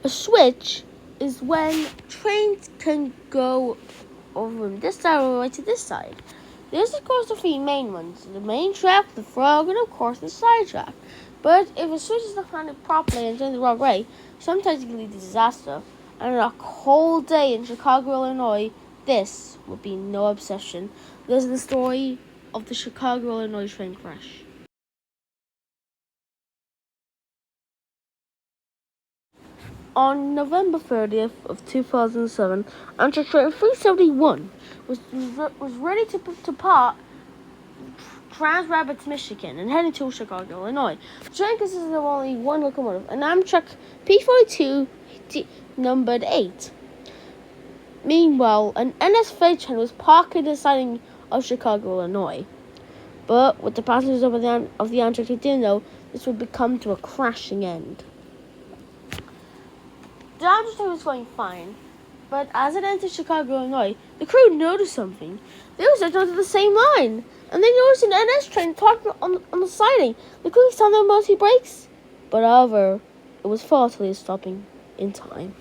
A switch is when trains can go over from this side all the way to this side. There's of course the three main ones: the main track, the frog, and of course the side track. But if a switch is not handled properly and turned the wrong way, sometimes it can lead to disaster. And on a cold day in Chicago, Illinois, this would be no obsession. This is the story of the Chicago, Illinois train crash. On November 30th of 2007, Amtrak train 371 was ready to depart Trans Rapids, Michigan, and heading to Chicago, Illinois. The train consisted of only one locomotive, an Amtrak P42 numbered 8. Meanwhile, an NS freight train was parked at the siding of Chicago, Illinois. But with the passengers of the Amtrak, they didn't know this would come to a crashing end. The Amtrak train was going fine, but as it entered Chicago, Illinois, the crew noticed something. They were stepped onto the same line, and they noticed an NS train parked on the siding. The crew slammed their emergency brakes, but however, it was far too late stopping in time.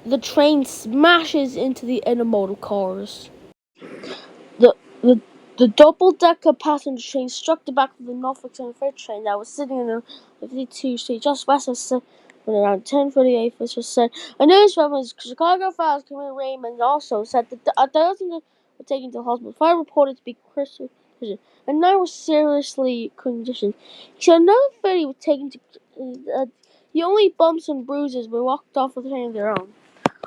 The train smashes into the intermodal cars. The double-decker passenger train struck the back of the Norfolk Southern freight train that was sitting in the 52 Street just west of when around 10:48, officials said. A news from Chicago Files Commander Raymond also said that a dozen were taken to the hospital. 5 reported to be critical, and 9 were seriously conditioned. He said another 30 were taken to. The only bumps and bruises were walked off with a train of their own.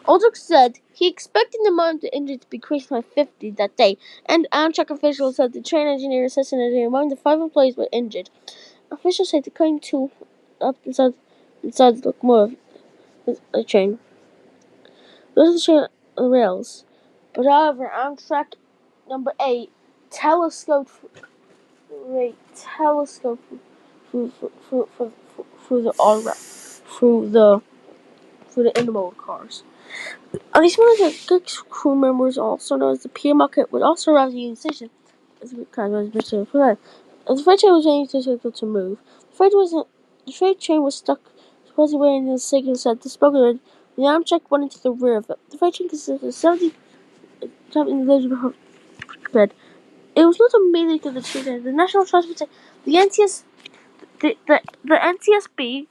Aldrich said he expected the amount of injured to be increased by 50 that day, and Amtrak officials said the train engineer, assistant engineer, among the 5 employees were injured. Officials said the train tool up inside the locomotive the train. Those are the train on the rails. But however, Amtrak number 8 telescoped through the intermodal cars. These good crew members, also known as the Pier Market, would also arrive at the Union Station as the freight train was waiting to move. The freight train was stuck, supposedly waiting in the signal set. The spoken the Amtrak went into the rear of it. The freight train consisted of 70 individual bed. It was not immediately to the train. The National Transport, the NTS, the NTSB.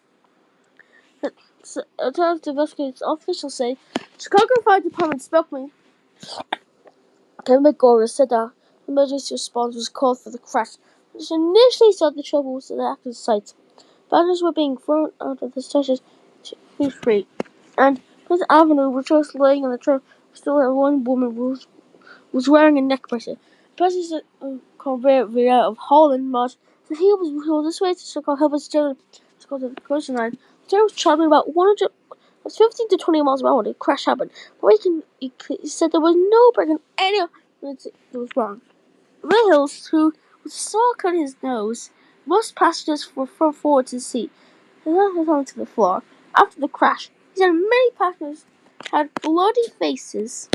Tells the investigators, officials say Chicago Fire Department spokesman Kevin McGorry said that emergency response was called for the crash, which initially thought the trouble was at the active site. Passengers were being thrown out of the station to free, and Fifth Avenue, which was laying on the trail, still had one woman who was wearing a neck brace. President Conveyor of Holland March said he was this way to Chicago help his children to go to the coast line. The train was traveling about 15 to 20 miles per hour when the crash happened. But he said there was no break in any of it was wrong. Will Hills, who was saw cut his nose, most passengers were thrown forward to the seat. He left his onto the floor. After the crash, he said many passengers had bloody faces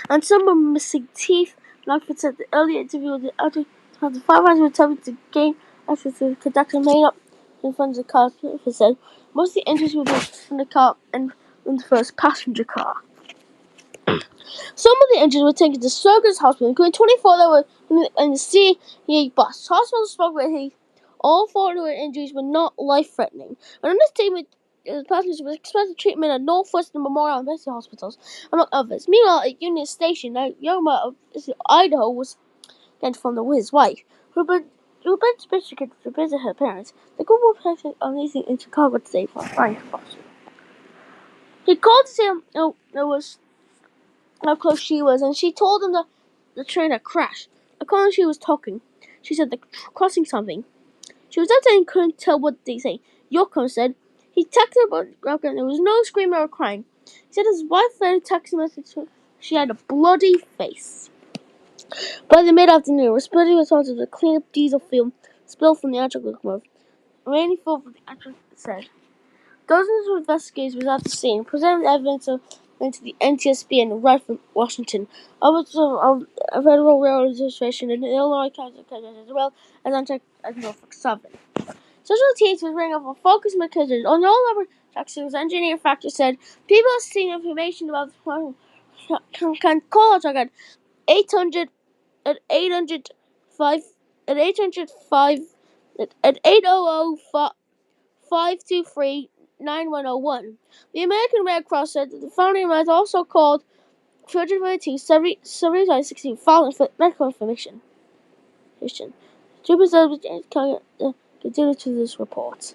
and some were missing teeth. Langford said the earlier interview with the 500 attempted to gain access to the conductor made up in front of the car. Langford said most of the injuries were from the car and in the first passenger car. Some of the injuries were taken to Circus Hospital, including 24 that were in the CA bus. Hospital spoke with all 4 who had injuries were not life-threatening. And in this statement, the passengers were expected treatment at Northwestern Memorial and Betsy hospitals, among others. Meanwhile, at Union Station, a young man of Idaho was identified with his wife, who had been to Michigan to visit her parents. The group were placed on leasing in Chicago today for flying foster. He called to say how close she was, and she told him that the train had crashed. According she was talking, she said they're crossing something. She was upset and couldn't tell what they say. Yocum said he texted about and there was no screaming or crying. He said his wife read a text message. She had a bloody face. By the mid-afternoon, responsibility was responsible to clean up diesel fuel spilled from the Amtrak locomotive. Rainy fuel from the Amtrak said. Dozens of investigators were at the scene, presented evidence to the NTSB and Redford, Washington, of Federal Railroad Administration and Illinois County as well as Amtrak at Norfolk Southern. Social teams was ring of a focus mechanism on all over Jackson's engineer factor said people seeing information about the can call us at 800 at 805 at 805 at 800-523-9101. The American Red Cross said that the founding was also called 222 7916 following for medical information. Troopers continue to this report.